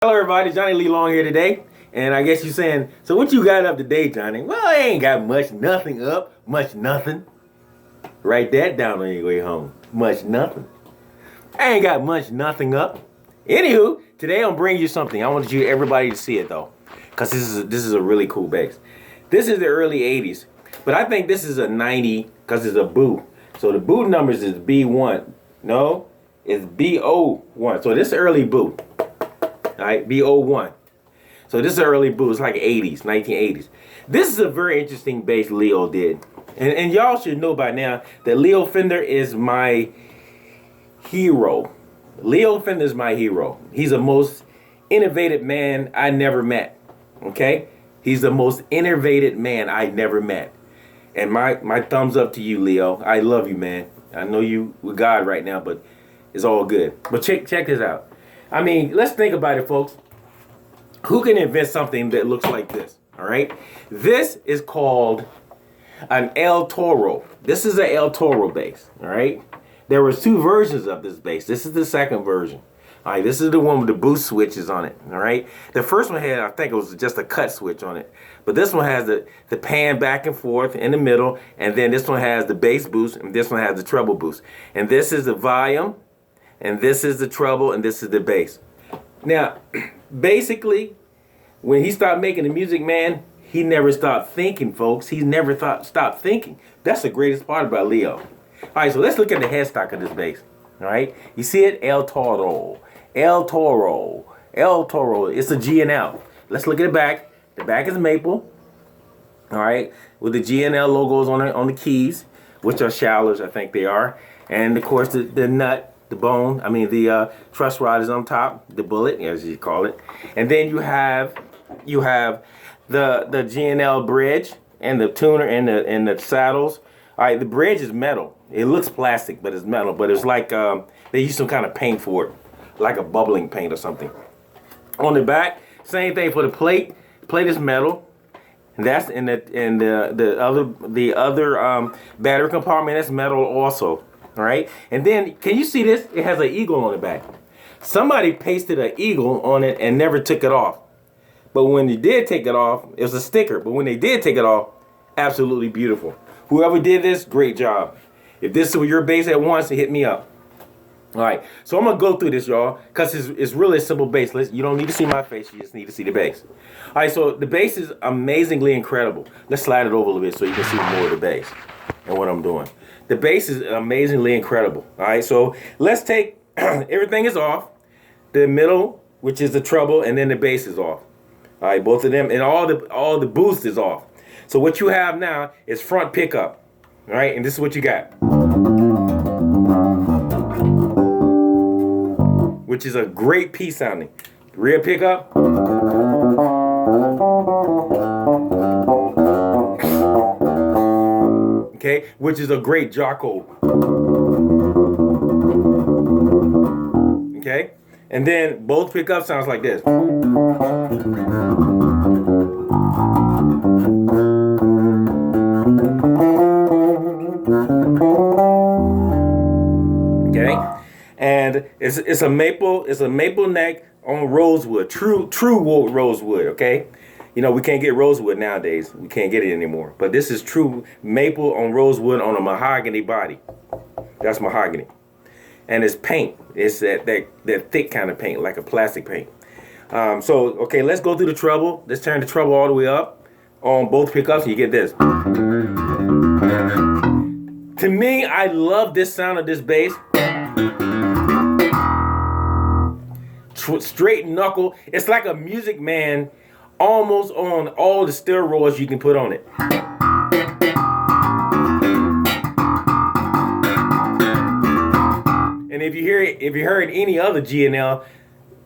Hello everybody, Johnny Lee Long here today. And I guess you're saying, so what you got up today, Johnny? Well, I ain't got much, nothing up, much nothing. Write that down on your way home. Much nothing. I ain't got much nothing up. Anywho, today I'm bringing you something. I want you everybody to see it though. Because this is a really cool bass. This is the early 80s. But I think this is a 90 because it's a boot. So the boot numbers is B1. No, it's B01. So this is early boot. Alright, B01. So this is an early boot. It's like 80s, 1980s. This is a very interesting bass Leo did. And y'all should know by now that Leo Fender is my hero. Leo Fender is my hero. He's the most innovative man I never met. Okay? He's the most innovative man I never met. And my thumbs up to you, Leo. I love you, man. I know you with God right now, but it's all good. But check this out. I mean, let's think about it, folks. Who can invent something that looks like this? All right. This is called an El Toro. This is an El Toro bass. All right. There was two versions of this bass. This is the second version. All right. This is the one with the boost switches on it. All right. The first one had, I think it was just a cut switch on it. But this one has the pan back and forth in the middle. And then this one has the bass boost. And this one has the treble boost. And this is the volume. And this is the treble, and this is the bass. Now, basically, when he started making the music, man, he never stopped thinking, folks. He never stopped thinking. That's the greatest part about Leo. All right, so let's look at the headstock of this bass. All right, you see it? El Toro. El Toro. El Toro. It's a G and L. Let's look at the back. The back is maple. All right, with the G and L logos on the keys, which are shallers, I think they are. And, of course, the nut. The bone, I mean the truss rod is on top, the bullet, as you call it, and then you have the G&L bridge and the tuner and the saddles. All right, the bridge is metal. It looks plastic, but it's metal. But it's like they use some kind of paint for it, like a bubbling paint or something. On the back, same thing for the plate. Plate is metal. And that's in the other battery compartment. That's metal also. All right, and then can you see this? It has an eagle on the back. Somebody pasted an eagle on it and never took it off. But when they did take it off, it was a sticker. But when they did take it off, absolutely beautiful. Whoever did this, great job. If this was your bass at once, hit me up. All right, so I'm gonna go through this, y'all, because it's really a simple bass. You don't need to see my face, you just need to see the bass. All right, so the bass is amazingly incredible. Let's slide it over a little bit so you can see more of the bass and what I'm doing. The bass is amazingly incredible. All right, so let's take everything is off. The middle, which is the treble, and then the bass is off. All right, both of them, and all the boost is off. So what you have now is front pickup. All right, and this is what you got, which is a great piece sounding. Rear pickup. Okay, which is a great Jocko. Okay, and then both pickups sounds like this. Okay, and it's a maple neck on rosewood, true rosewood. Okay. You know, we can't get rosewood nowadays. We can't get it anymore. But this is true maple on rosewood on a mahogany body. That's mahogany. And it's paint. It's that thick kind of paint, like a plastic paint. So, okay, let's go through the treble. Let's turn the treble all the way up on both pickups, and you get this. To me, I love this sound of this bass. Straight knuckle. It's like a Music Man almost on all the steroids you can put on it. And if you heard any other G&L,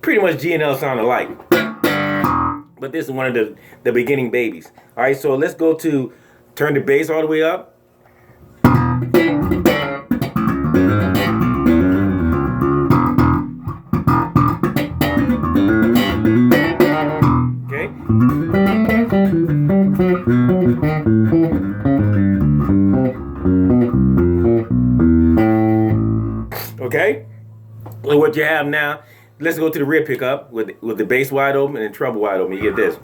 pretty much G&L sound alike. But this is one of the beginning babies. All right, so let's go to turn the bass all the way up. Okay, so what you have now, let's go to the rear pickup with the bass wide open and the treble wide open. You get this.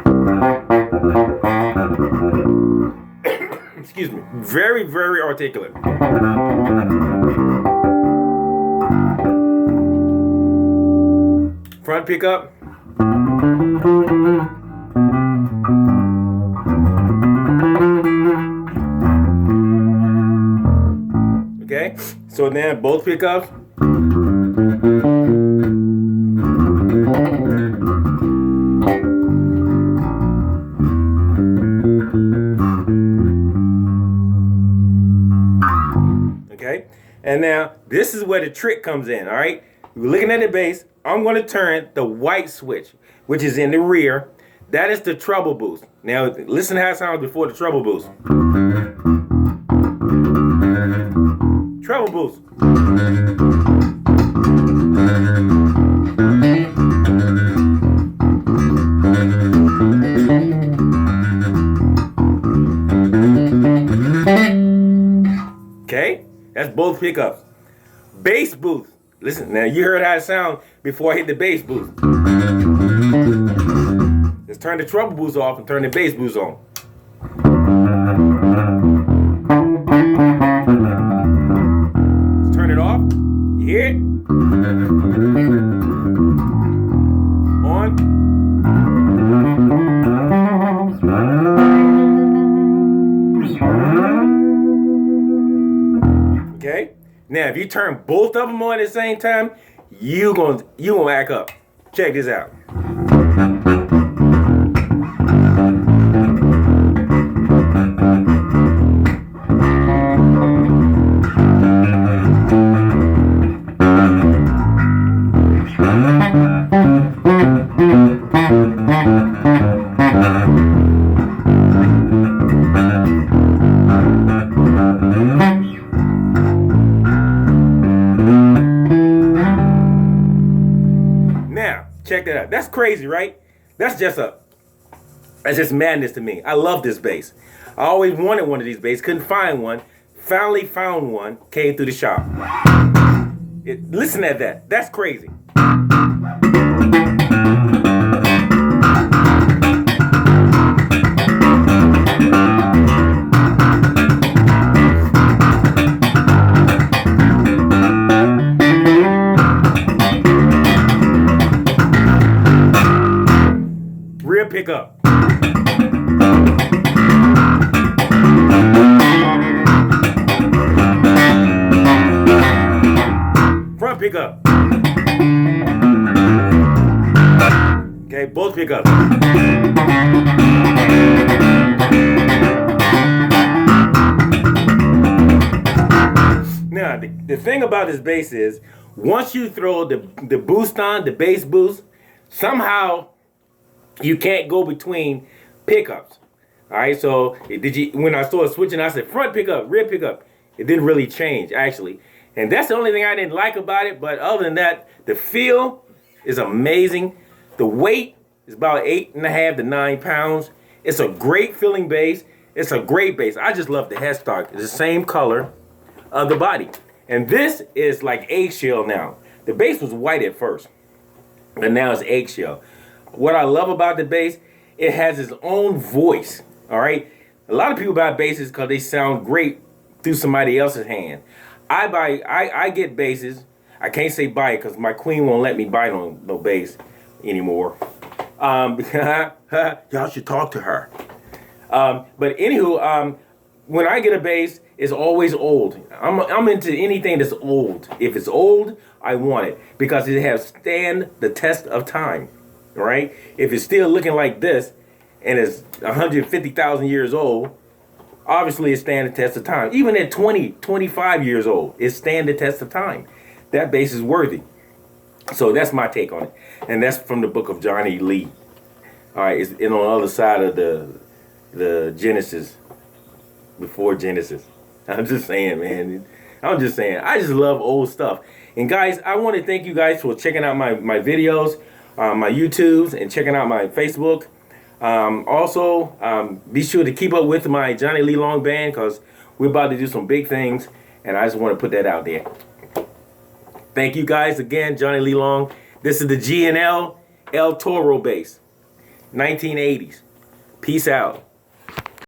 Excuse me. Very, very articulate. Front pickup. Okay, so then both pickups. Okay, and now this is where the trick comes in, all right? We're looking at the bass. I'm going to turn the white switch, which is in the rear. That is the treble boost. Now, listen to how it sounds before the treble boost. Treble boost. Okay, that's both pickups. Bass boost. Listen, now you heard how it sounds before I hit the bass boost. Let's turn the treble boost off and turn the bass boost on. Let's turn it off. You hear it? On. Okay. Now, if you turn both of them on at the same time, you gonna act up. Check this out. Check that out. That's crazy, right? That's just madness to me. I love this bass. I always wanted one of these basses, couldn't find one. Finally found one, came through the shop. Listen at that. That's crazy. Rear pickup. Front pickup. Okay, both pickups. Now, the thing about this bass is, once you throw the boost on, the bass boost, somehow you can't go between pickups. All right, so when I started switching, I said front pickup, rear pickup. It didn't really change, actually. And that's the only thing I didn't like about it. But other than that, the feel is amazing. The weight is about 8.5 to 9 pounds. It's a great feeling bass. It's a great bass. I just love the headstock. It's the same color of the body. And this is like eggshell now. The bass was white at first, but now it's eggshell. What I love about the bass, it has its own voice, all right? A lot of people buy basses because they sound great through somebody else's hand. I get basses. I can't say buy it because my queen won't let me buy no bass anymore. Y'all should talk to her. But anywho, when I get a bass, it's always old. I'm into anything that's old. If it's old, I want it because it has stand the test of time. Right? If it's still looking like this and it's 150,000 years old, obviously it's stand the test of time. Even at 20, 25 years old, it's stand the test of time. That bass is worthy. So that's my take on it. And that's from the book of Johnny Lee. All right, it's on the other side of the Genesis, before Genesis. I'm just saying, man. I'm just saying. I just love old stuff. And guys, I want to thank you guys for checking out my videos. My YouTubes and checking out my Facebook. Also, be sure to keep up with my Johnny Lee Long Band because we're about to do some big things, and I just want to put that out there. Thank you guys again, Johnny Lee Long. This is the G&L El Toro bass. 1980s. Peace out.